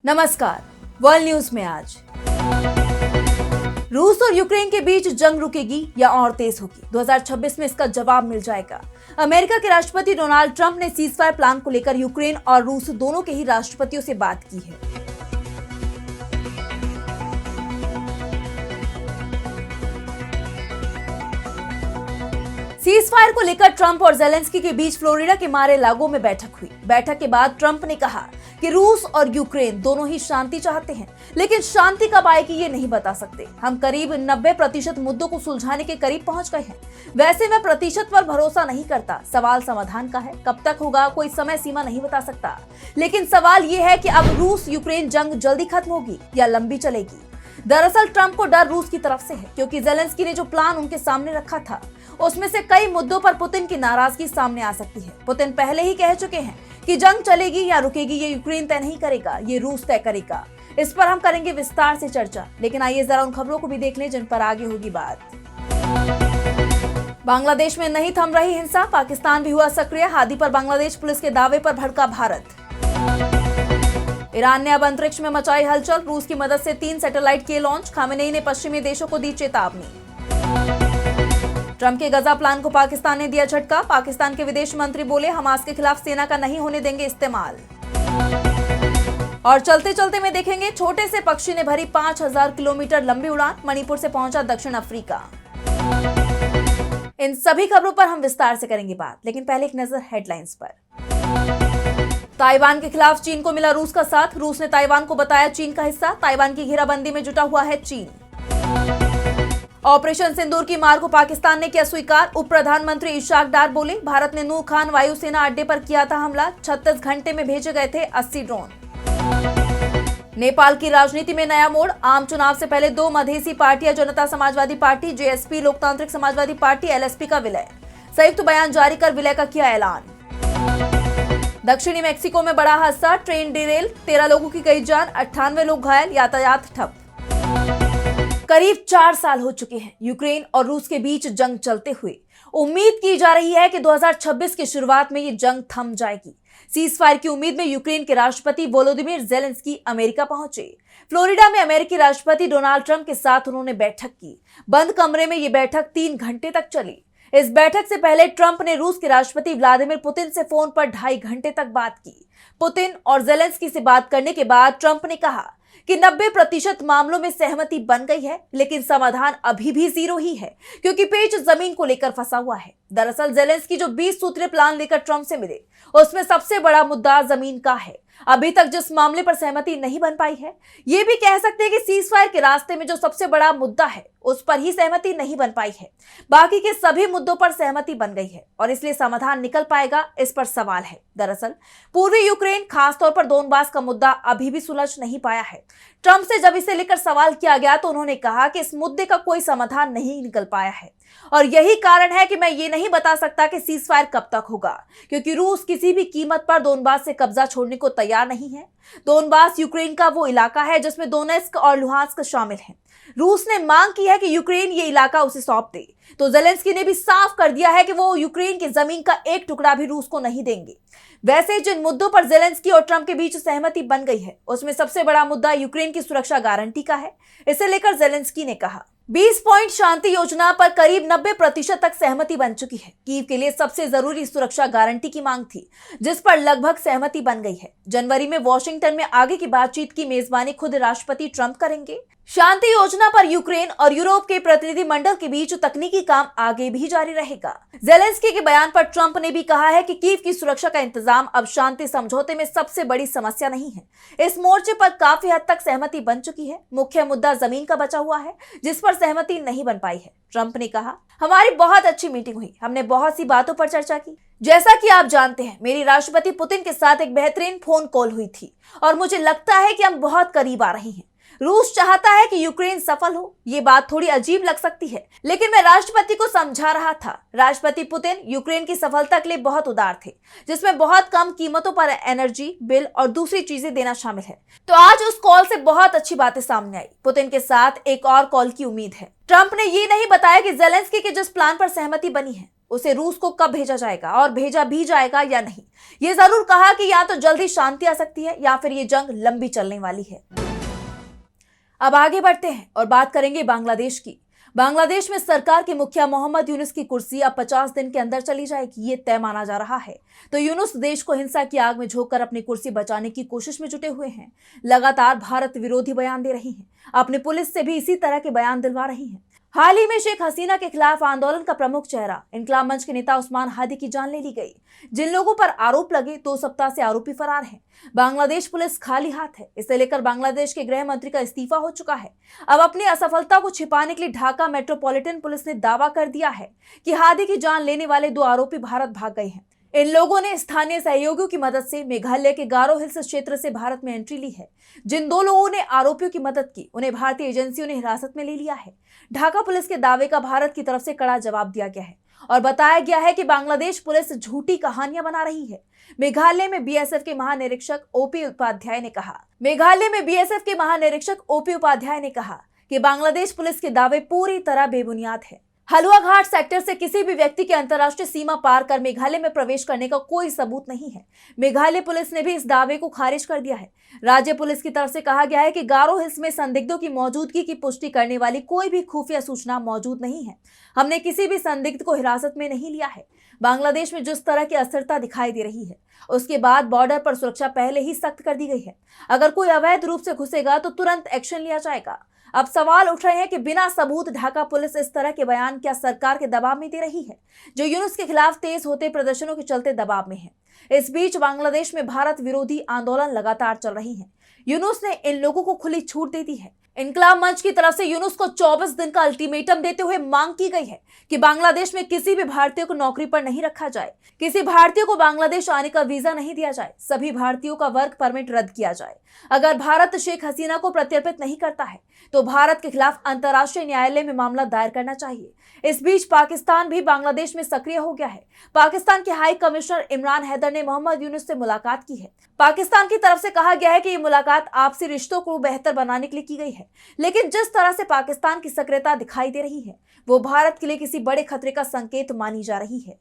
नमस्कार। World news में आज रूस और यूक्रेन के बीच जंग रुकेगी या और तेज होगी? 2026 में इसका जवाब मिल जाएगा। अमेरिका के राष्ट्रपति डोनाल्ड ट्रंप ने सीजफायर प्लान को लेकर यूक्रेन और रूस दोनों के ही राष्ट्रपतियों से बात की है। सीजफायर को लेकर ट्रंप और जेलेंस्की के बीच फ्लोरिडा के मारे लागो में बैठक हुई। बैठक के बाद ट्रंप ने कहा कि रूस और यूक्रेन दोनों ही शांति चाहते हैं, लेकिन शांति कब आएगी ये नहीं बता सकते। हम करीब 90% मुद्दों को सुलझाने के करीब पहुंच गए हैं। वैसे मैं प्रतिशत पर भरोसा नहीं करता। सवाल समाधान का है, कब तक होगा कोई समय सीमा नहीं बता सकता। लेकिन सवाल ये है कि अब रूस यूक्रेन जंग जल्दी खत्म होगी या लंबी चलेगी। दरअसल ट्रंप को डर रूस की तरफ से है, क्योंकि जेलेंस्की ने जो प्लान उनके सामने रखा था उसमें से कई मुद्दों पर पुतिन की नाराजगी सामने आ सकती है। पुतिन पहले ही कह चुके हैं कि जंग चलेगी या रुकेगी ये यूक्रेन तय नहीं करेगा, ये रूस तय करेगा। इस पर हम करेंगे विस्तार से चर्चा, लेकिन आइए जरा उन खबरों को भी देख लें जिन पर आगे होगी बात। बांग्लादेश में नहीं थम रही हिंसा, पाकिस्तान भी हुआ सक्रिय। हादी पर बांग्लादेश पुलिस के दावे पर भड़का भारत। ईरान ने अब अंतरिक्ष में मचाई हलचल, रूस की मदद से 3 सैटेलाइट किए लॉन्च। खामेनेई ने पश्चिमी देशों को दी चेतावनी। ट्रंप के गजा प्लान को पाकिस्तान ने दिया झटका। पाकिस्तान के विदेश मंत्री बोले, हमास के खिलाफ सेना का नहीं होने देंगे इस्तेमाल। और चलते चलते में देखेंगे, छोटे से पक्षी ने भरी 5000 किलोमीटर लंबी उड़ान, मणिपुर से पहुंचा दक्षिण अफ्रीका। इन सभी खबरों पर हम विस्तार से करेंगे बात, लेकिन पहले एक नजर हेडलाइंस पर। ताइवान के खिलाफ चीन को मिला रूस का साथ। रूस ने ताइवान को बताया चीन का हिस्सा। ताइवान की घेराबंदी में जुटा हुआ है चीन। ऑपरेशन सिंदूर की मार को पाकिस्तान ने किया स्वीकार। उप प्रधानमंत्री इशाक डार बोले, भारत ने नूर खान वायुसेना अड्डे पर किया था हमला। 36 घंटे में भेजे गए थे 80 ड्रोन। नेपाल की राजनीति में नया मोड़। आम चुनाव से पहले 2 मधेसी पार्टियां, जनता समाजवादी पार्टी जेएसपी, लोकतांत्रिक समाजवादी पार्टी एलएसपी का विलय। संयुक्त बयान जारी कर विलय का किया ऐलान। दक्षिणी मेक्सिको में बड़ा हादसा, ट्रेन डिरेल, 13 लोगों की गई जान, 98 लोग घायल, यातायात ठप। करीब 4 साल हो चुके हैं यूक्रेन और रूस के बीच जंग चलते हुए। उम्मीद की जा रही है कि 2026 की शुरुआत में ये जंग थम जाएगी। सीजफायर की उम्मीद में यूक्रेन के राष्ट्रपति वोलोदिमीर जेलेंस्की अमेरिका पहुंचे। फ्लोरिडा में अमेरिकी राष्ट्रपति डोनाल्ड ट्रंप के साथ उन्होंने बैठक की। बंद कमरे में ये बैठक 3 घंटे तक चली। इस बैठक से पहले ट्रंप ने रूस के राष्ट्रपति व्लादिमीर पुतिन से फोन पर 2.5 घंटे तक बात की। पुतिन और जेलेंस्की से बात करने के बाद ट्रंप ने कहा कि 90% मामलों में सहमति बन गई है, लेकिन समाधान अभी भी 0 ही है, क्योंकि पेच जमीन को लेकर फंसा हुआ है। दरअसल जेलेंस्की जो 20 सूत्रीय प्लान लेकर ट्रंप से मिले, उसमें सबसे बड़ा मुद्दा जमीन का है। अभी तक जिस मामले पर सहमति नहीं बन पाई है, ये भी कह सकते हैं कि सीजफायर के रास्ते में जो सबसे बड़ा मुद्दा है उस पर ही सहमति नहीं बन पाई है। बाकी के सभी मुद्दों पर सहमति बन गई है और इसलिए समाधान निकल पाएगा, इस पर सवाल है। दरअसल पूर्वी यूक्रेन, खासतौर पर दोनबास का मुद्दा अभी भी सुलझ नहीं पाया है। ट्रंप से जब इसे लेकर सवाल किया गया तो उन्होंने कहा कि इस मुद्दे का कोई समाधान नहीं निकल पाया है और यही कारण है कि मैं ये नहीं बता सकता कि सीजफायर कब तक होगा, क्योंकि रूस किसी भी कीमत पर दोनबास से कब्जा छोड़ने को तैयार नहीं है। दोनबास यूक्रेन का वो इलाका है जिसमें दोनेत्स्क और लुहांस्क शामिल हैं। रूस ने मांग की है कि यूक्रेन ये इलाका उसे सौंप दे, तो जेलेंस्की ने भी साफ कर दिया है कि वो यूक्रेन की जमीन का एक टुकड़ा भी रूस को नहीं देंगे। वैसे जिन मुद्दों पर जेलेंस्की और ट्रंप के बीच सहमति बन गई है, उसमें सबसे बड़ा मुद्दा यूक्रेन की सुरक्षा गारंटी का है। इसे लेकर जेलेंस्की ने कहा, 20 पॉइंट शांति योजना पर करीब 90% तक सहमति बन चुकी है। कीव के लिए सबसे जरूरी सुरक्षा गारंटी की मांग थी, जिस पर लगभग सहमति बन गई है। जनवरी में वॉशिंगटन में आगे की बातचीत की मेजबानी खुद राष्ट्रपति ट्रंप करेंगे। शांति योजना पर यूक्रेन और यूरोप के प्रतिनिधि मंडल के बीच तकनीकी काम आगे भी जारी रहेगा। जेलेंस्की के बयान पर ट्रंप ने भी कहा है कि कीव की सुरक्षा का इंतजाम अब शांति समझौते में सबसे बड़ी समस्या नहीं है। इस मोर्चे पर काफी हद तक सहमति बन चुकी है। मुख्य मुद्दा जमीन का बचा हुआ है, जिस पर सहमति नहीं बन पाई है। ट्रंप ने कहा, हमारी बहुत अच्छी मीटिंग हुई, हमने बहुत सी बातों पर चर्चा की। जैसा कि आप जानते हैं, मेरी राष्ट्रपति पुतिन के साथ एक बेहतरीन फोन कॉल हुई थी और मुझे लगता है कि हम बहुत करीब आ रहे हैं। रूस चाहता है कि यूक्रेन सफल हो। ये बात थोड़ी अजीब लग सकती है, लेकिन मैं राष्ट्रपति को समझा रहा था। राष्ट्रपति पुतिन यूक्रेन की सफलता के लिए बहुत उदार थे, जिसमें बहुत कम कीमतों पर एनर्जी, बिल और दूसरी चीजें देना शामिल है। तो आज उस कॉल से बहुत अच्छी बातें सामने आई। पुतिन के साथ एक और कॉल की उम्मीद है। ट्रंप ने ये नहीं बताया कि जेलेंस्की के जिस प्लान पर सहमति बनी है उसे रूस को कब भेजा जाएगा और भेजा भी जाएगा या नहीं। ये जरूर कहा कि या तो जल्दी शांति आ सकती है या फिर ये जंग लंबी चलने वाली है। अब आगे बढ़ते हैं और बात करेंगे बांग्लादेश की। बांग्लादेश में सरकार के मुखिया मोहम्मद यूनुस की कुर्सी अब 50 दिन के अंदर चली जाएगी, ये तय माना जा रहा है। तो यूनुस देश को हिंसा की आग में झोंककर अपनी कुर्सी बचाने की कोशिश में जुटे हुए हैं। लगातार भारत विरोधी बयान दे रही हैं, अपनी पुलिस से भी इसी तरह के बयान दिलवा रही हैं। हाल ही में शेख हसीना के खिलाफ आंदोलन का प्रमुख चेहरा इनकलाब मंच के नेता उस्मान हादी की जान ले ली गई। जिन लोगों पर आरोप लगे 2 सप्ताह से आरोपी फरार हैं। बांग्लादेश पुलिस खाली हाथ है। इसे लेकर बांग्लादेश के गृह मंत्री का इस्तीफा हो चुका है। अब अपनी असफलता को छिपाने के लिए ढाका मेट्रोपॉलिटन पुलिस ने दावा कर दिया है कि हादी की जान लेने वाले 2 आरोपी भारत भाग गए हैं। इन लोगों ने स्थानीय सहयोगियों की मदद से मेघालय के गारो हिल्स क्षेत्र से भारत में एंट्री ली है। जिन 2 लोगों ने आरोपियों की मदद की, उन्हें भारतीय एजेंसियों ने हिरासत में ले लिया है। ढाका पुलिस के दावे का भारत की तरफ से कड़ा जवाब दिया गया है और बताया गया है कि बांग्लादेश पुलिस झूठी कहानियां बना रही है। मेघालय में बीएसएफ के महानिरीक्षक ओपी उपाध्याय ने कहा कि बांग्लादेश पुलिस के दावे पूरी तरह बेबुनियाद है। हलुआघाट सेक्टर से किसी भी व्यक्ति के अंतर्राष्ट्रीय सीमा पार कर मेघालय में प्रवेश करने का कोई सबूत नहीं है। मेघालय पुलिस ने भी इस दावे को खारिज कर दिया है। राज्य पुलिस की तरफ से कहा गया है कि गारो हिल्स में संदिग्धों की मौजूदगी की पुष्टि करने वाली कोई भी खुफिया सूचना मौजूद नहीं है। हमने किसी भी संदिग्ध को हिरासत में नहीं लिया है। बांग्लादेश में जिस तरह की अस्थिरता दिखाई दे रही है, उसके बाद बॉर्डर पर सुरक्षा पहले ही सख्त कर दी गई है। अगर कोई अवैध रूप से घुसेगा तो तुरंत एक्शन लिया जाएगा। अब सवाल उठ रहे हैं कि बिना सबूत ढाका पुलिस इस तरह के बयान क्या सरकार के दबाव में दे रही है, जो यूनुस के खिलाफ तेज होते प्रदर्शनों के चलते दबाव में है। इस बीच बांग्लादेश में भारत विरोधी आंदोलन लगातार चल रही है। यूनुस ने इन लोगों को खुली छूट दे दी है। इनकलाब मंच की तरफ से यूनुस को 24 दिन का अल्टीमेटम देते हुए मांग की गई है कि बांग्लादेश में किसी भी भारतीय को नौकरी पर नहीं रखा जाए, किसी भारतीय को बांग्लादेश आने का वीजा नहीं दिया जाए, सभी भारतीयों का वर्क परमिट रद्द किया जाए। अगर भारत शेख हसीना को प्रत्यर्पित नहीं करता है तो भारत के खिलाफ अंतर्राष्ट्रीय न्यायालय में मामला दायर करना चाहिए। इस बीच पाकिस्तान भी बांग्लादेश में सक्रिय हो गया है। पाकिस्तान के हाई कमिश्नर इमरान हैदर ने मोहम्मद यूनुस से मुलाकात की है। पाकिस्तान की तरफ से कहा गया है कि ये मुलाकात आपसी रिश्तों को बेहतर बनाने के लिए की गई है, लेकिन जिस तरह से पाकिस्तान की सक्रियता दिखाई दे रही है, वो भारत के लिए किसी बड़े खतरे का संकेत मानी जा रही है।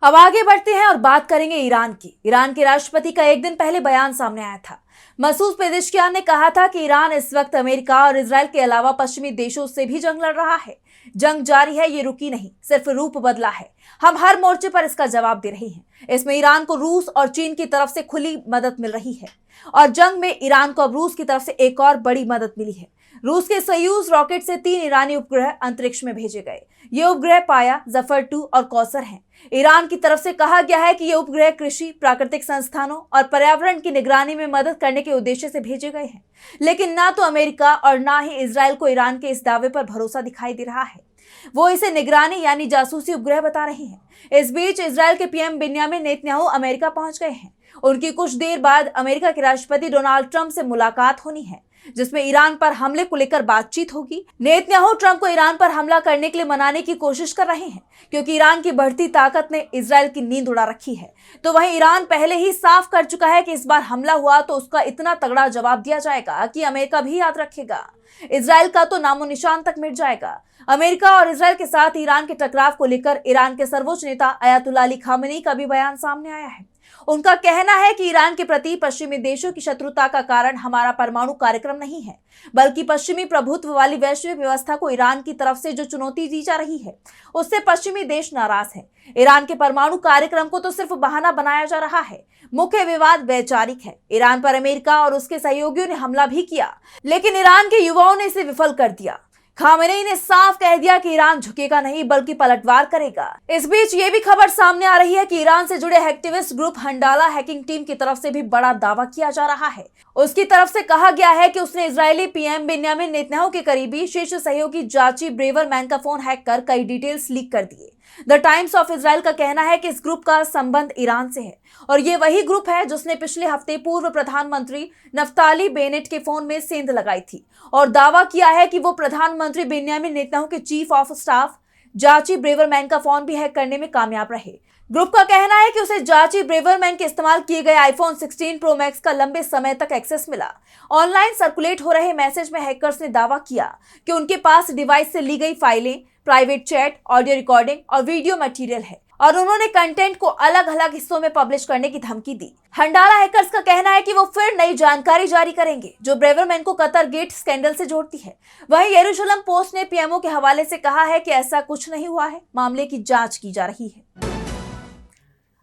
अब आगे बढ़ते हैं और बात करेंगे ईरान की। ईरान के राष्ट्रपति का एक दिन पहले बयान सामने आया था। मसूद पेजेश्कियान ने कहा था कि ईरान इस वक्त अमेरिका और इजराइल के अलावा पश्चिमी देशों से भी जंग लड़ रहा है। जंग जारी है, ये रुकी नहीं, सिर्फ रूप बदला है। हम हर मोर्चे पर इसका जवाब दे रहे हैं। इसमें ईरान को रूस और चीन की तरफ से खुली मदद मिल रही है और जंग में ईरान को अब रूस की तरफ से एक और बड़ी मदद मिली है। रूस के सोयूज रॉकेट से 3 ईरानी उपग्रह अंतरिक्ष में भेजे गए। ये उपग्रह पाया, जफर 2 और कौसर हैं। ईरान की तरफ से कहा गया है कि ये उपग्रह कृषि, प्राकृतिक संस्थानों और पर्यावरण की निगरानी में मदद करने के उद्देश्य से भेजे गए हैं। लेकिन ना तो अमेरिका और ना ही इजराइल को ईरान के इस दावे पर भरोसा दिखाई दे रहा है। वो इसे निगरानी यानी जासूसी उपग्रह बता रहे हैं। इस बीच इजराइल के पीएम बेंयामिन नेतन्याहू अमेरिका पहुंच गए हैं। उनकी कुछ देर बाद अमेरिका के राष्ट्रपति डोनाल्ड ट्रंप से मुलाकात होनी है, जिसमें ईरान पर हमले को लेकर बातचीत होगी। नेतन्याहू ट्रंप को ईरान पर हमला करने के लिए मनाने की कोशिश कर रहे हैं, क्योंकि ईरान की बढ़ती ताकत ने इजराइल की नींद उड़ा रखी है। तो वहीं ईरान पहले ही साफ कर चुका है कि इस बार हमला हुआ तो उसका इतना तगड़ा जवाब दिया जाएगा कि अमेरिका भी याद रखेगा। इजराइल का तो नामो निशान तक मिट जाएगा। अमेरिका और इजराइल के साथ ईरान के टकराव को लेकर ईरान के सर्वोच्च नेता अयातुल्लाह अली खामेनी का भी बयान सामने आया है। उनका कहना है कि ईरान के प्रति पश्चिमी देशों की शत्रुता का कारण हमारा परमाणु कार्यक्रम नहीं है, बल्कि पश्चिमी प्रभुत्व वाली वैश्विक व्यवस्था को ईरान की तरफ से जो चुनौती दी जा रही है, उससे पश्चिमी देश नाराज हैं। ईरान के परमाणु कार्यक्रम को तो सिर्फ बहाना बनाया जा रहा है। मुख्य विवाद वैचारिक है। ईरान पर अमेरिका और उसके सहयोगियों ने हमला भी किया, लेकिन ईरान के युवाओं ने इसे विफल कर दिया। खामेनी ने साफ कह दिया कि ईरान झुकेगा नहीं, बल्कि पलटवार करेगा। इस बीच ये भी खबर सामने आ रही है कि ईरान से जुड़े एक्टिविस्ट ग्रुप हंडाला हैकिंग टीम की तरफ से भी बड़ा दावा किया जा रहा है। उसकी तरफ से कहा गया है कि उसने इजरायली पीएम बेंयामिन नेतन्याहू के करीबी शीर्ष सहयोगी जाची ब्रेवरमैन का फोन हैक कर कई डिटेल्स लीक कर दिए। द टाइम्स ऑफ इजराइल का कहना है कि इस ग्रुप का संबंध ईरान से है और ये वही ग्रुप है जिसने पिछले हफ्ते पूर्व प्रधानमंत्री नफ्ताली बेनेट के फोन में सेंध लगाई थी और दावा किया है कि वो प्रधानमंत्री बेंयामिन नेतन्याहू के चीफ ऑफ स्टाफ जाची ब्रेवरमैन का फोन भी हैक करने में कामयाब रहे। ग्रुप का कहना है कि उसे जाची ब्रेवरमैन के इस्तेमाल किए गए आईफोन 16 प्रो मैक्स का लंबे समय तक एक्सेस मिला। ऑनलाइन सर्कुलेट हो रहे मैसेज में हैकर्स ने दावा किया कि उनके पास डिवाइस से ली गई फाइलें, प्राइवेट चैट, ऑडियो रिकॉर्डिंग और वीडियो मटेरियल है और उन्होंने कंटेंट को अलग अलग हिस्सों में पब्लिश करने की धमकी दी। हंडारा हैकर्स का कहना है कि वो फिर नई जानकारी जारी करेंगे जो ब्रेवरमैन को कतर गेट स्कैंडल से जोड़ती है। वहीं यरूशलेम पोस्ट ने पीएमओ के हवाले से कहा है कि ऐसा कुछ नहीं हुआ है, मामले की जांच की जा रही है।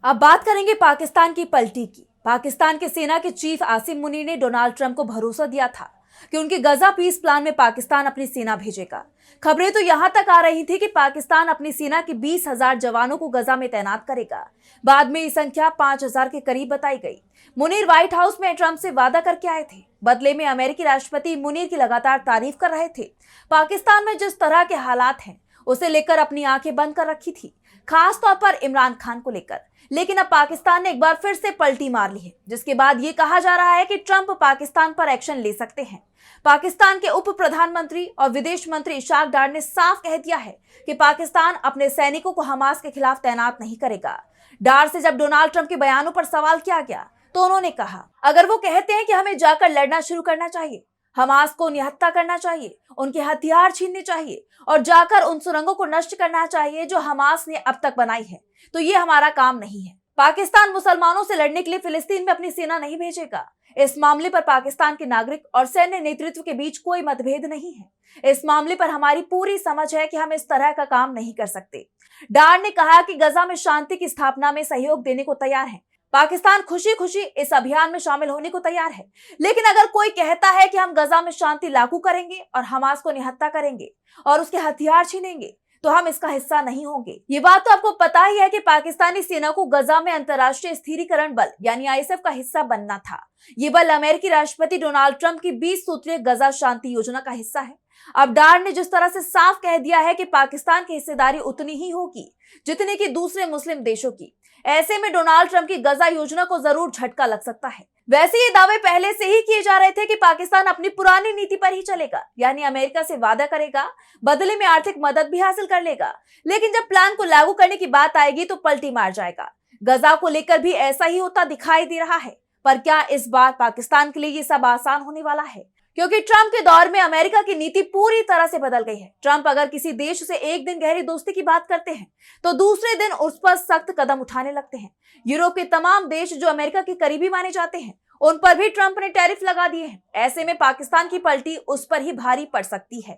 अब बात करेंगे पाकिस्तान की पलटी की। पाकिस्तान के सेना के चीफ आसिम मुनीर ने डोनाल्ड ट्रंप को भरोसा दिया था कि उनके गजा पीस प्लान में पाकिस्तान अपनी सेना भेजेगा। खबरें तो यहां तक आ रही थी कि पाकिस्तान अपनी सेना के 20,000 जवानों को गजा में तैनात करेगा। बाद में ये संख्या 5,000 के करीब बताई गई। मुनीर व्हाइट हाउस में ट्रंप से वादा करके आए थे। बदले में अमेरिकी राष्ट्रपति मुनीर की लगातार तारीफ कर रहे थे। पाकिस्तान में जिस तरह के हालात हैं उसे लेकर अपनी आंखें बंद कर रखी थी, खास तौर पर इमरान खान को लेकर। लेकिन अब पाकिस्तान ने एक बार फिर से पलटी मार ली है, जिसके बाद ये कहा जा रहा है कि ट्रंप पाकिस्तान पर एक्शन ले सकते हैं। पाकिस्तान के उप प्रधानमंत्री और विदेश मंत्री इशाक डार ने साफ कह दिया है कि पाकिस्तान अपने सैनिकों को हमास के खिलाफ तैनात नहीं करेगा। डार से जब डोनाल्ड ट्रंप के बयानों पर सवाल किया गया तो उन्होंने कहा, अगर वो कहते हैं कि हमें जाकर लड़ना शुरू करना चाहिए, हमास को निहत्था करना चाहिए, उनके हथियार छीनने चाहिए और जाकर उन सुरंगों को नष्ट करना चाहिए जो हमास ने अब तक बनाई है, तो ये हमारा काम नहीं है। पाकिस्तान मुसलमानों से लड़ने के लिए फिलिस्तीन में अपनी सेना नहीं भेजेगा। इस मामले पर पाकिस्तान के नागरिक और सैन्य नेतृत्व के बीच कोई मतभेद नहीं है। इस मामले पर हमारी पूरी समझ है कि हम इस तरह का काम नहीं कर सकते। डार ने कहा कि गजा में शांति की स्थापना में सहयोग देने को तैयार है। पाकिस्तान खुशी खुशी इस अभियान में शामिल होने को तैयार है। लेकिन अगर कोई कहता है कि हम गजा में शांति लागू करेंगे और हमास को निहत्था करेंगे और उसके हथियार छीनेंगे, तो हम इसका हिस्सा नहीं होंगे। ये बात तो आपको पता ही है कि पाकिस्तानी सेना को गजा में अंतर्राष्ट्रीय स्थिरीकरण बल यानी आईएसएफ का हिस्सा बनना था। ये बल अमेरिकी राष्ट्रपति डोनाल्ड ट्रंप की 20 सूत्रीय गजा शांति योजना का हिस्सा है। अब डार ने जिस तरह से साफ कह दिया है कि पाकिस्तान की हिस्सेदारी उतनी ही होगी जितनी की दूसरे मुस्लिम देशों की, ऐसे में डोनाल्ड ट्रंप की गजा योजना को जरूर झटका लग सकता है। वैसे ये दावे पहले से ही किए जा रहे थे कि पाकिस्तान अपनी पुरानी नीति पर ही चलेगा, यानी अमेरिका से वादा करेगा, बदले में आर्थिक मदद भी हासिल कर लेगा। लेकिन जब प्लान को लागू करने की बात आएगी तो पलटी मार जाएगा। गजा को लेकर भी ऐसा ही होता दिखाई दे रहा है। पर क्या इस बार पाकिस्तान के लिए ये सब आसान होने वाला है? क्योंकि ट्रंप के दौर में अमेरिका की नीति पूरी तरह से बदल गई है। ट्रंप अगर किसी देश से एक दिन गहरी दोस्ती की बात करते हैं तो दूसरे दिन उस पर सख्त कदम उठाने लगते हैं। यूरोप के तमाम देश जो अमेरिका के करीबी माने जाते हैं उन पर भी ट्रंप ने टैरिफ लगा दिए हैं। ऐसे में पाकिस्तान की पलटी उस पर ही भारी पड़ सकती है।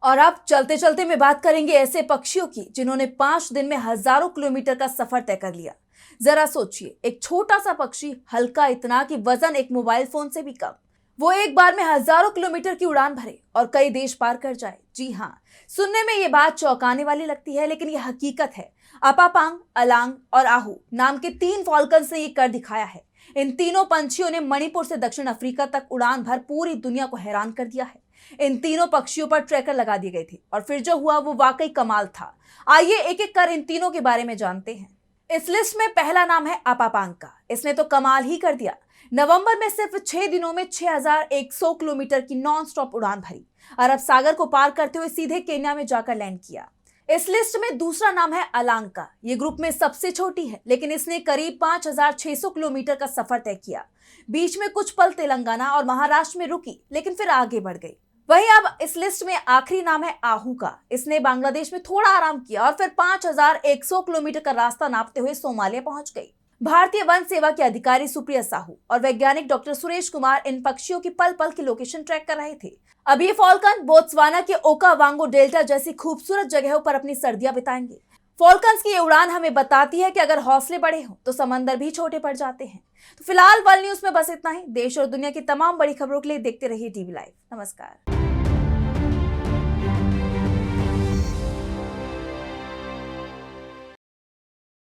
और अब चलते चलते में बात करेंगे ऐसे पक्षियों की जिन्होंने 5 दिन में हजारों किलोमीटर का सफर तय कर लिया। जरा सोचिए, एक छोटा सा पक्षी, हल्का इतना कि वजन एक मोबाइल फोन से भी कम, वो एक बार में हजारों किलोमीटर की उड़ान भरे और कई देश पार कर जाए। जी हाँ, सुनने में ये बात चौंकाने वाली लगती है, लेकिन ये हकीकत है। अपापांग, अलांग और आहू नाम के 3 फॉल्कन्स ने ये कर दिखाया है। इन तीनों पंछियों ने मणिपुर से दक्षिण अफ्रीका तक उड़ान भर पूरी दुनिया को हैरान कर दिया है। इन तीनों पक्षियों पर ट्रैकर लगा दिए गए थे और फिर जो हुआ वो वाकई कमाल था। आइए एक एक कर इन तीनों के बारे में जानते हैं। इस लिस्ट में पहला नाम है अपापांग का। इसने तो कमाल ही कर दिया। नवंबर में सिर्फ 6 दिनों में 6,100 किलोमीटर की नॉन स्टॉप उड़ान भरी, अरब सागर को पार करते हुए सीधे केन्या में जाकर लैंड किया। इस लिस्ट में दूसरा नाम है अलांग का। ये ग्रुप में सबसे छोटी है, लेकिन इसने करीब 5,600 किलोमीटर का सफर तय किया। बीच में कुछ पल तेलंगाना और महाराष्ट्र में रुकी, लेकिन फिर आगे बढ़ गई। वहीं अब इस लिस्ट में आखिरी नाम है आहू का। इसने बांग्लादेश में थोड़ा आराम किया और फिर 5,100 किलोमीटर का रास्ता नापते हुए सोमालिया पहुंच गई। भारतीय वन सेवा के अधिकारी सुप्रिया साहू और वैज्ञानिक डॉक्टर सुरेश कुमार इन पक्षियों की पल पल की लोकेशन ट्रैक कर रहे थे। अब ये फॉल्कन बोत्सवाना के ओकावांगो डेल्टा जैसी खूबसूरत जगहों पर अपनी सर्दियां बिताएंगे। फॉल्कन्स की ये उड़ान हमें बताती है कि अगर हौसले बड़े हों तो समंदर भी छोटे पड़ जाते हैं। तो फिलहाल वर्ल्ड न्यूज में बस इतना ही। देश और दुनिया की तमाम बड़ी खबरों के लिए देखते रहिए टीवी लाइव। नमस्कार।